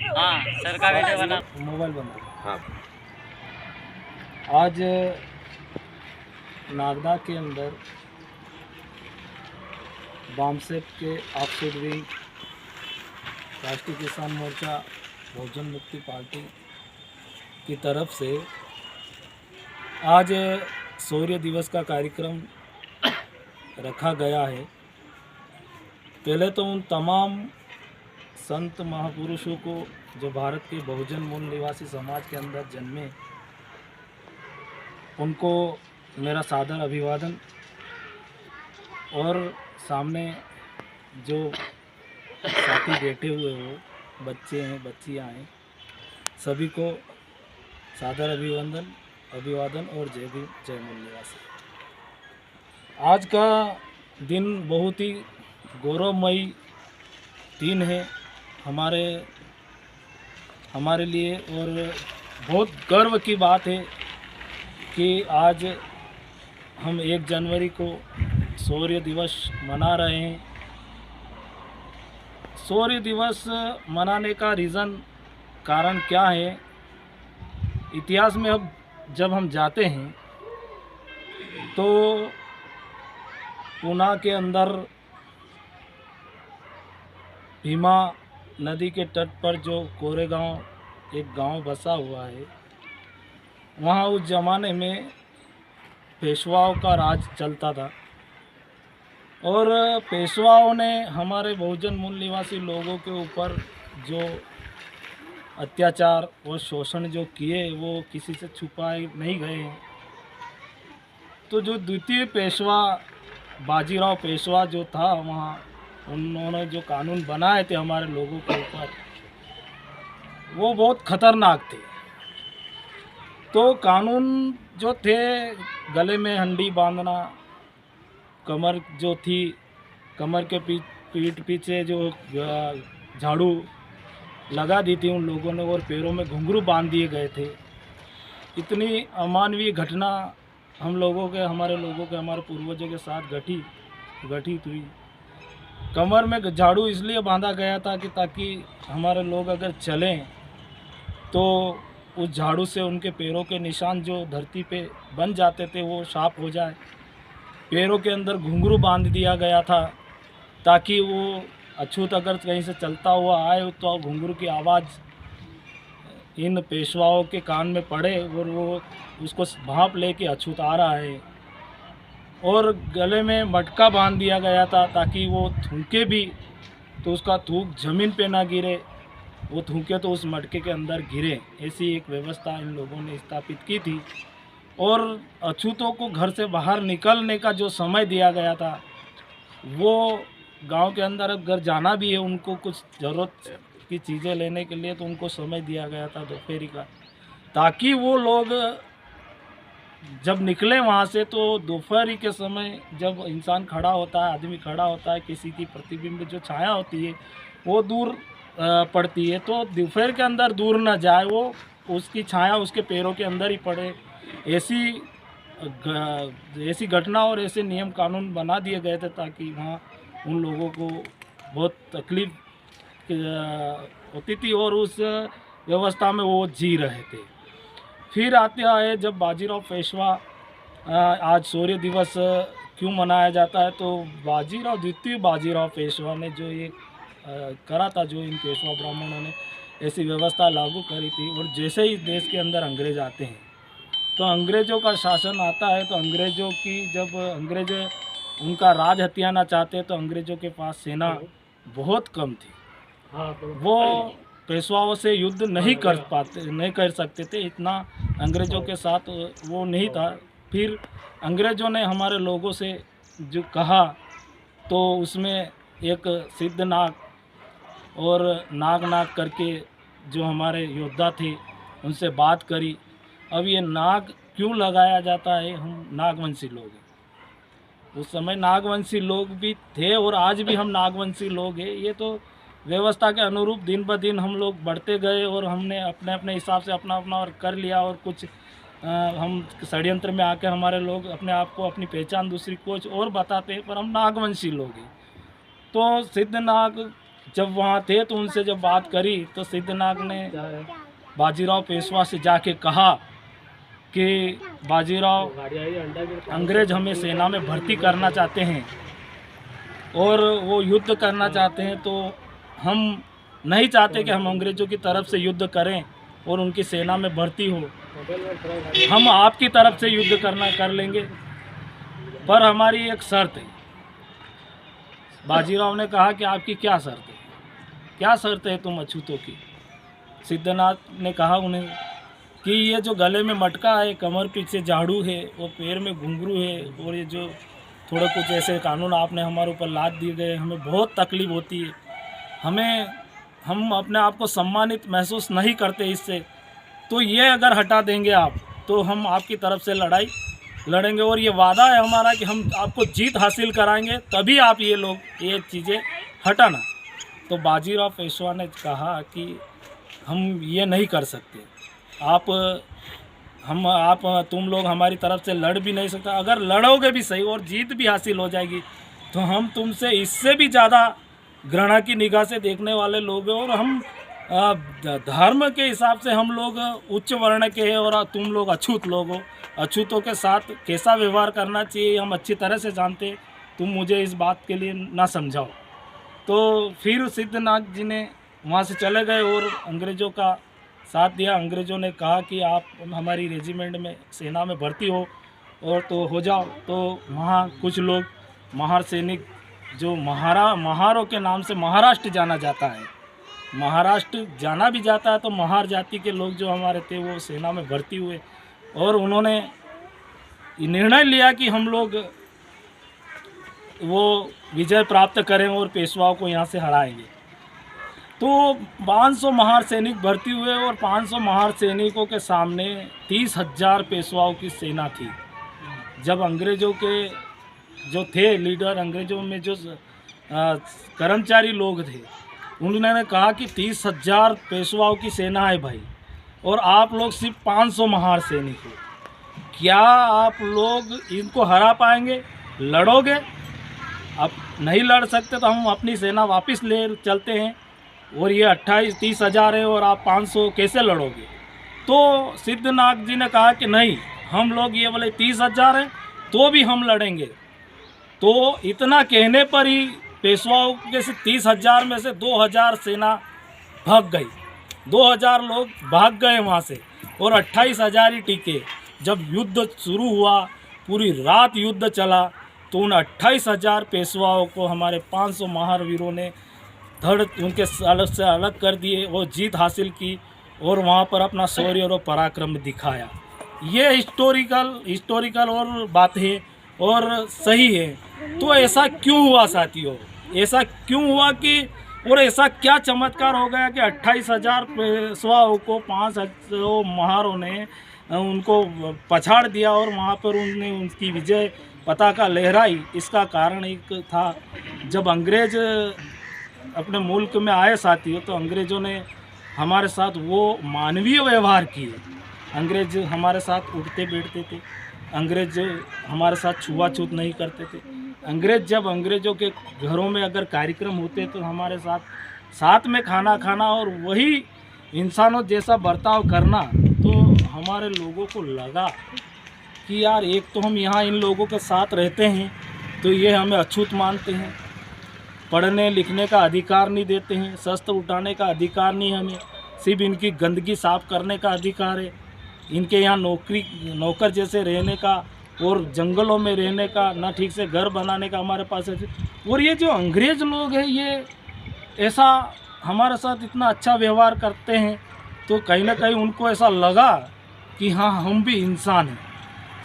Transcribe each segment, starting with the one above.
हाँ सर का वीडियो बना। मोबाइल बंद। हाँ। आज नागदा के अंदर बामसेप के ऑफसेट विंग, राष्ट्रीय किसान मोर्चा, बहुजन मुक्ति पार्टी की तरफ से आज शौर्य दिवस का कार्यक्रम रखा गया है। पहले तो उन तमाम संत महापुरुषों को जो भारत के बहुजन मूल निवासी समाज के अंदर जन्मे, उनको मेरा सादर अभिवादन। और सामने जो साथी बैठे हुए हो, बच्चे हैं, बच्चियां हैं, सभी को सादर अभिवादन और जय भीम, जय मूल निवासी। आज का दिन बहुत ही गौरवमयी दिन है हमारे लिए, और बहुत गर्व की बात है कि आज हम 1 जनवरी को शौर्य दिवस मना रहे हैं। शौर्य दिवस मनाने का कारण क्या है? इतिहास में अब जब हम जाते हैं तो पूना के अंदर भीमा नदी के तट पर जो कोरेगांव एक गांव बसा हुआ है, वहाँ उस ज़माने में पेशवाओं का राज चलता था, और पेशवाओं ने हमारे बहुजन मूल निवासी लोगों के ऊपर जो अत्याचार और शोषण जो किए वो किसी से छुपाए नहीं गए हैं। तो जो द्वितीय पेशवा बाजीराव पेशवा जो था, वहाँ उन्होंने जो कानून बनाए थे हमारे लोगों के ऊपर, वो बहुत खतरनाक थे। तो कानून जो थे, गले में हंडी बांधना, कमर जो थी, कमर के पीठ पीछे जो झाड़ू लगा दी थी उन लोगों ने, और पैरों में घुंघरू बांध दिए गए थे। इतनी अमानवीय घटना हमारे पूर्वजों के साथ घटित हुई। कमर में झाड़ू इसलिए बांधा गया था कि ताकि हमारे लोग अगर चलें तो उस झाड़ू से उनके पैरों के निशान जो धरती पे बन जाते थे वो साफ हो जाए। पैरों के अंदर घुंघरू बांध दिया गया था ताकि वो अछूत अगर कहीं से चलता हुआ आए तो घुंघरू की आवाज़ इन पेशवाओं के कान में पड़े और वो उसको भांप ले कि अछूत आ रहा है। और गले में मटका बांध दिया गया था ताकि वो थूके भी तो उसका थूक ज़मीन पे ना गिरे, वो थूके तो उस मटके के अंदर गिरे। ऐसी एक व्यवस्था इन लोगों ने स्थापित की थी। और अछूतों को घर से बाहर निकलने का जो समय दिया गया था, वो गांव के अंदर अगर जाना भी है उनको कुछ ज़रूरत की चीज़ें लेने के लिए, तो उनको समय दिया गया था दोपहरी का, ताकि वो लोग जब निकले वहाँ से तो दोपहरी के समय जब इंसान खड़ा होता है, आदमी खड़ा होता है, किसी की प्रतिबिंब जो छाया होती है वो दूर पड़ती है, तो दोपहर के अंदर दूर न जाए, वो उसकी छाया उसके पैरों के अंदर ही पड़े। ऐसी घटना और ऐसे नियम कानून बना दिए गए थे ताकि वहाँ उन लोगों को बहुत तकलीफ होती थी और उस व्यवस्था में वो जी रहे थे। फिर आते आए जब बाजीराव पेशवा, आज शौर्य दिवस क्यों मनाया जाता है, तो द्वितीय बाजीराव पेशवा ने जो ये करा था, जो इन पेशवा ब्राह्मणों ने ऐसी व्यवस्था लागू करी थी। और जैसे ही देश के अंदर अंग्रेज आते हैं तो अंग्रेज़ों का शासन आता है, तो जब अंग्रेज उनका राज हथियाना चाहते हैं तो अंग्रेज़ों के पास सेना बहुत कम थी। वो पेशवाओं से युद्ध नहीं कर सकते थे, इतना अंग्रेज़ों के साथ वो नहीं था। फिर अंग्रेज़ों ने हमारे लोगों से जो कहा तो उसमें एक सिद्धनाग और नाग करके जो हमारे योद्धा थे उनसे बात करी। अब ये नाग क्यों लगाया जाता है, हम नागवंशी लोग हैं। उस समय नागवंशी लोग भी थे और आज भी हम नागवंशी लोग हैं। ये तो व्यवस्था के अनुरूप दिन ब दिन हम लोग बढ़ते गए और हमने अपने अपने हिसाब से अपना और कर लिया, और कुछ हम षड्यंत्र में आके हमारे लोग अपने आप को अपनी पहचान दूसरी कुछ और बताते हैं, पर हम नागवंशी लोग हैं। तो सिद्धनाग जब वहाँ थे तो उनसे जब बात करी तो सिद्धनाथ ने बाजीराव पेशवा से जाके कहा कि बाजीराव, अंग्रेज हमें सेना में भर्ती करना चाहते हैं और वो युद्ध करना चाहते हैं, तो हम नहीं चाहते कि हम अंग्रेज़ों की तरफ से युद्ध करें और उनकी सेना में भर्ती हो। हम आपकी तरफ से युद्ध कर लेंगे, पर हमारी एक शर्त है। बाजीराव ने कहा कि आपकी क्या शर्त है, क्या शर्त है तुम अछूतों की? सिद्धनाथ ने कहा उन्हें कि ये जो गले में मटका है, कमर पीछे झाड़ू है, वो पैर में घुंघरू है, और ये जो थोड़े कुछ ऐसे कानून आपने हमारे ऊपर लाद दिए गए, हमें बहुत तकलीफ़ होती है। हम अपने आप को सम्मानित महसूस नहीं करते इससे। तो ये अगर हटा देंगे आप, तो हम आपकी तरफ से लड़ाई लड़ेंगे, और ये वादा है हमारा कि हम आपको जीत हासिल कराएंगे, तभी आप ये चीज़ें हटाना। तो बाजीराव पेशवा ने कहा कि हम ये नहीं कर सकते, तुम लोग हमारी तरफ से लड़ भी नहीं सकते। अगर लड़ोगे भी सही और जीत भी हासिल हो जाएगी, तो हम तुमसे इससे भी ज़्यादा घृणा की निगाह से देखने वाले लोग हैं, और हम धर्म के हिसाब से हम लोग उच्च वर्ण के हैं, और तुम लोग अछूत लोग हो। अछूतों के साथ कैसा व्यवहार करना चाहिए हम अच्छी तरह से जानते हैं, तुम मुझे इस बात के लिए ना समझाओ। तो फिर सिद्धनाथ जी ने वहाँ से चले गए और अंग्रेज़ों का साथ दिया। अंग्रेज़ों ने कहा कि आप हमारी रेजिमेंट में, सेना में भर्ती हो और तो हो जाओ। तो वहाँ कुछ लोग महार सैनिक, जो महारों के नाम से महाराष्ट्र जाना जाता है, महाराष्ट्र जाना भी जाता है, तो महार जाति के लोग जो हमारे थे वो सेना में भर्ती हुए, और उन्होंने निर्णय लिया कि हम लोग वो विजय प्राप्त करें और पेशवाओं को यहाँ से हराएंगे। तो 500 महार सैनिक भर्ती हुए, और 500 महार सैनिकों के सामने 30,000 पेशवाओं की सेना थी। जब अंग्रेज़ों के जो थे लीडर, अंग्रेज़ों में जो कर्मचारी लोग थे, उन्होंने कहा कि 30,000 पेशवाओं की सेना है भाई, और आप लोग सिर्फ 500 महार सैनिक हो, क्या आप लोग इनको हरा पाएंगे? लड़ोगे? आप नहीं लड़ सकते तो हम अपनी सेना वापस ले चलते हैं, और ये 30,000 है और आप 500 कैसे लड़ोगे? तो सिद्धनाथ जी ने कहा कि नहीं, हम लोग ये वाले 30,000 हैं तो भी हम लड़ेंगे। तो इतना कहने पर ही पेशवाओं के से 30,000 में से 2,000 सेना भाग गई, 2,000 लोग भाग गए वहाँ से, और 28,000 ही टिके। जब युद्ध शुरू हुआ, पूरी रात युद्ध चला, तो उन 28,000 पेशवाओं को हमारे 500 महावीरों ने उनके अलग से अलग कर दिए, वो जीत हासिल की, और वहाँ पर अपना शौर्य और पराक्रम दिखाया। ये हिस्टोरिकल और बात है और सही है। तो ऐसा क्यों हुआ साथियों? ऐसा क्यों हुआ कि, और ऐसा क्या चमत्कार हो गया कि 28,000 पेशवाओं को 500 महारों ने उनको पछाड़ दिया, और वहाँ पर उनने उनकी विजय पताका लहराई? इसका कारण एक था, जब अंग्रेज अपने मुल्क में आए साथियों, तो अंग्रेज़ों ने हमारे साथ वो मानवीय व्यवहार किए। अंग्रेज हमारे साथ उठते बैठते थे, अंग्रेज हमारे साथ छुआछूत नहीं करते थे। जब अंग्रेज़ों के घरों में अगर कार्यक्रम होते तो हमारे साथ में खाना खाना और वही इंसानों जैसा बर्ताव करना, तो हमारे लोगों को लगा कि यार, एक तो हम यहाँ इन लोगों के साथ रहते हैं तो ये हमें अछूत मानते हैं, पढ़ने लिखने का अधिकार नहीं देते हैं, शस्त्र उठाने का अधिकार नहीं हमें, सिर्फ इनकी गंदगी साफ़ करने का अधिकार है, इनके यहाँ नौकर जैसे रहने का और जंगलों में रहने का, ना ठीक से घर बनाने का हमारे पास है। और ये जो अंग्रेज़ लोग हैं, ये ऐसा हमारे साथ इतना अच्छा व्यवहार करते हैं, तो कहीं ना कहीं उनको ऐसा लगा कि हाँ, हम भी इंसान हैं।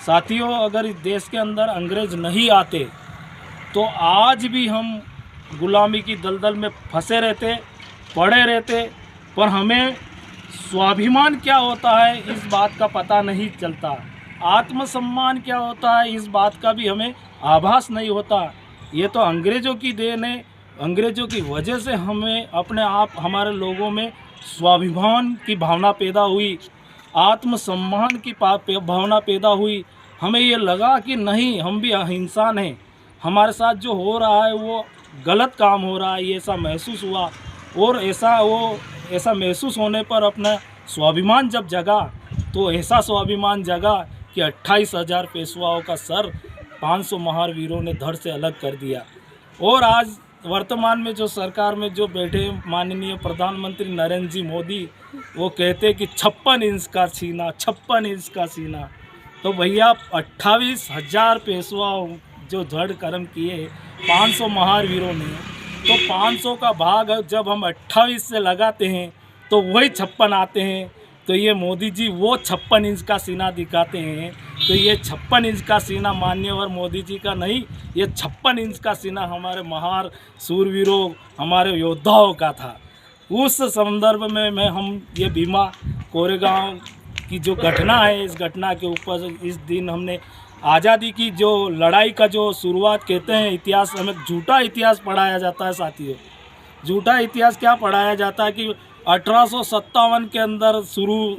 साथियों, अगर इस देश के अंदर अंग्रेज़ नहीं आते तो आज भी हम गुलामी की दलदल में फंसे रहते, पड़े रहते, पर हमें स्वाभिमान क्या होता है इस बात का पता नहीं चलता, आत्मसम्मान क्या होता है इस बात का भी हमें आभास नहीं होता। ये तो अंग्रेज़ों की देन है, अंग्रेज़ों की वजह से हमें अपने आप, हमारे लोगों में स्वाभिमान की भावना पैदा हुई, आत्मसम्मान की भावना पैदा हुई। हमें ये लगा कि नहीं, हम भी इंसान हैं, हमारे साथ जो हो रहा है वो गलत काम हो रहा है, ये ऐसा महसूस हुआ। और ऐसा महसूस होने पर अपना स्वाभिमान जब जगा, तो ऐसा स्वाभिमान जगा कि 28,000 पेशवाओं का सर 500 महावीरों ने धड़ से अलग कर दिया। और आज वर्तमान में जो सरकार में जो बैठे माननीय प्रधानमंत्री नरेंद्र जी मोदी, वो कहते कि 56 इंच का सीना, 56 इंच का सीना। तो भैया 28,000 पेशवाओं जो धड़ कर्म किए 500 महावीरों ने, तो 500 का भाग जब हम 28 से लगाते हैं तो वही 56 आते हैं। तो ये मोदी जी वो 56 इंच का सीना दिखाते हैं। तो ये 56 इंच का सीना मान्यवर मोदी जी का नहीं, ये 56 इंच का सीना हमारे महान सूरवीरों, हमारे योद्धाओं का था। उस संदर्भ में हम ये भीमा कोरेगांव की जो घटना है, इस घटना के ऊपर इस दिन हमने आज़ादी की जो लड़ाई का जो शुरुआत कहते हैं, इतिहास हमें झूठा इतिहास पढ़ाया जाता है साथियों। झूठा इतिहास क्या पढ़ाया जाता है कि 1857 के अंदर शुरू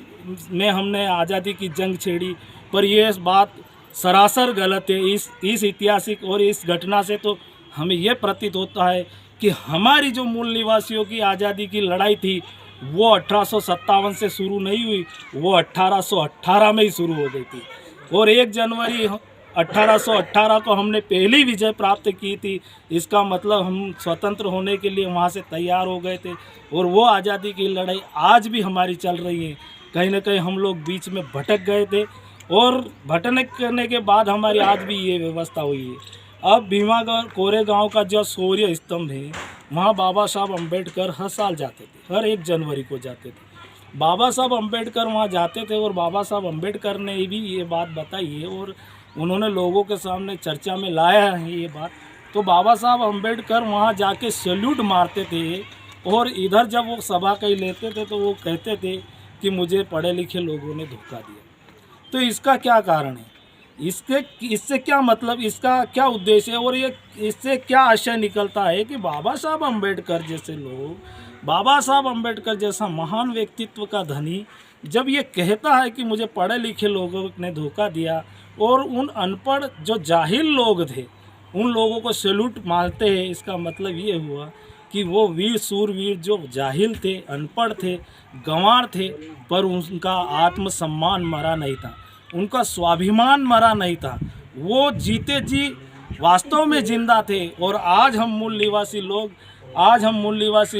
में हमने आज़ादी की जंग छेड़ी, पर ये बात सरासर गलत है। इस ऐतिहासिक और इस घटना से तो हमें ये प्रतीत होता है कि हमारी जो मूल निवासियों की आज़ादी की लड़ाई थी वो 1857 से शुरू नहीं हुई, वो 1818 में ही शुरू हो गई थी। और 1 जनवरी 1818 को हमने पहली विजय प्राप्त की थी। इसका मतलब हम स्वतंत्र होने के लिए वहाँ से तैयार हो गए थे। और वो आज़ादी की लड़ाई आज भी हमारी चल रही है। कहीं ना कहीं हम लोग बीच में भटक गए थे, और भटकने के बाद हमारी आज भी ये व्यवस्था हुई है। अब भीमा कोरेगांव का जो शौर्य स्तंभ है, वहाँ बाबा साहब अम्बेडकर हर साल जाते थे, हर 1 जनवरी को जाते थे। बाबा साहब अम्बेडकर वहाँ जाते थे, और बाबा साहब अम्बेडकर ने भी ये बात बताई है और उन्होंने लोगों के सामने चर्चा में लाया है ये बात। तो बाबा साहब अम्बेडकर वहाँ जाके सैल्यूट मारते थे, और इधर जब वो सभा कहीं लेते थे तो वो कहते थे कि मुझे पढ़े लिखे लोगों ने धोखा दिया। तो इसका क्या कारण है, इससे क्या मतलब, इसका क्या उद्देश्य है, और ये इससे क्या आशय निकलता है कि बाबा साहब अम्बेडकर जैसे लोग, बाबा साहब अम्बेडकर जैसा महान व्यक्तित्व का धनी जब ये कहता है कि मुझे पढ़े लिखे लोगों ने धोखा दिया, और उन अनपढ़ जो जाहिल लोग थे उन लोगों को सैल्यूट मारते हैं, इसका मतलब ये हुआ कि वो वीर सूरवीर जो जाहिल थे, अनपढ़ थे, गंवार थे, पर उनका आत्मसम्मान मरा नहीं था, उनका स्वाभिमान मरा नहीं था, वो जीते जी वास्तव में जिंदा थे। और आज हम मूल निवासी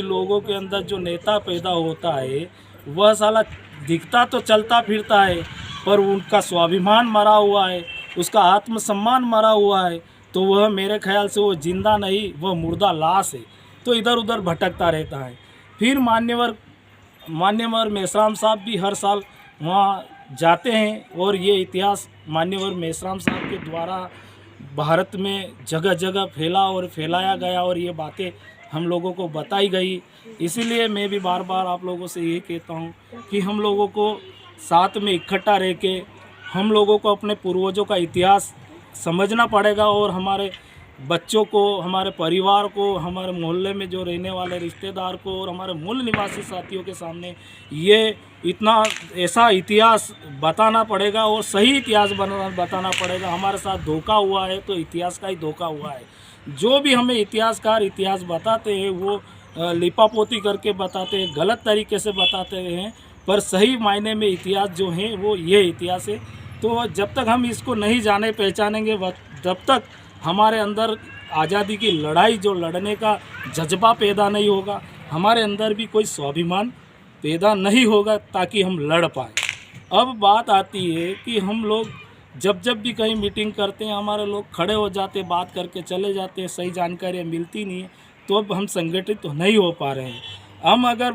लोगों के अंदर जो नेता पैदा होता है, वह साला दिखता तो चलता फिरता है, पर उनका स्वाभिमान मरा हुआ है, उसका आत्मसम्मान मरा हुआ है। तो वह मेरे ख्याल से वो जिंदा नहीं, वह मुर्दा लाश है। तो इधर उधर भटकता रहता है। फिर मान्यवर मेश्राम साहब भी हर साल वहाँ जाते हैं, और ये इतिहास मान्यवर मेश्राम साहब के द्वारा भारत में जगह जगह फैलाया गया, और ये बातें हम लोगों को बताई गई। इसीलिए मैं भी बार बार आप लोगों से यही कहता हूँ कि हम लोगों को साथ में इकट्ठा रह के हम लोगों को अपने पूर्वजों का इतिहास समझना पड़ेगा, और हमारे बच्चों को, हमारे परिवार को, हमारे मोहल्ले में जो रहने वाले रिश्तेदार को, और हमारे मूल निवासी साथियों के सामने ये इतना ऐसा इतिहास बताना पड़ेगा, और सही इतिहास बताना पड़ेगा। हमारे साथ धोखा हुआ है तो इतिहास का ही धोखा हुआ है। जो भी हमें इतिहासकार इतिहास बताते हैं वो लिपापोती करके बताते हैं, गलत तरीके से बताते हैं, पर सही मायने में इतिहास जो है वो ये इतिहास है। तो जब तक हम इसको नहीं जाने पहचानेंगे, तब तक हमारे अंदर आज़ादी की लड़ाई जो लड़ने का जज्बा पैदा नहीं होगा, हमारे अंदर भी कोई स्वाभिमान पैदा नहीं होगा ताकि हम लड़ पाए। अब बात आती है कि हम लोग जब भी कहीं मीटिंग करते हैं, हमारे लोग खड़े हो जाते, बात करके चले जाते हैं, सही जानकारियाँ मिलती नहीं है, तो अब हम संगठित तो नहीं हो पा रहे हैं। हम अगर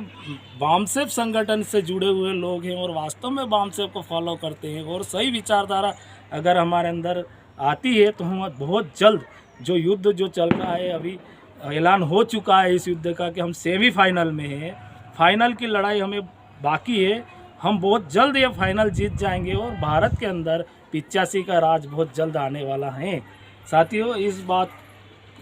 बामसेफ संगठन से जुड़े हुए लोग हैं और वास्तव में बामसेफ को फॉलो करते हैं, और सही विचारधारा अगर हमारे अंदर आती है, तो हम बहुत जल्द जो युद्ध जो चल रहा है, अभी ऐलान हो चुका है इस युद्ध का कि हम सेमीफाइनल में हैं, फाइनल की लड़ाई हमें बाकी है, हम बहुत जल्द ये फाइनल जीत जाएंगे, और भारत के अंदर 85 का राज बहुत जल्द आने वाला है। साथियों,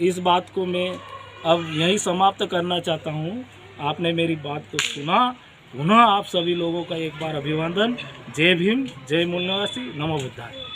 इस बात को मैं अब यहीं समाप्त करना चाहता हूँ। आपने मेरी बात को सुना, पुनः आप सभी लोगों का एक बार अभिवादन। जय भीम, जय मूल निवासी, नमो बुद्धाय।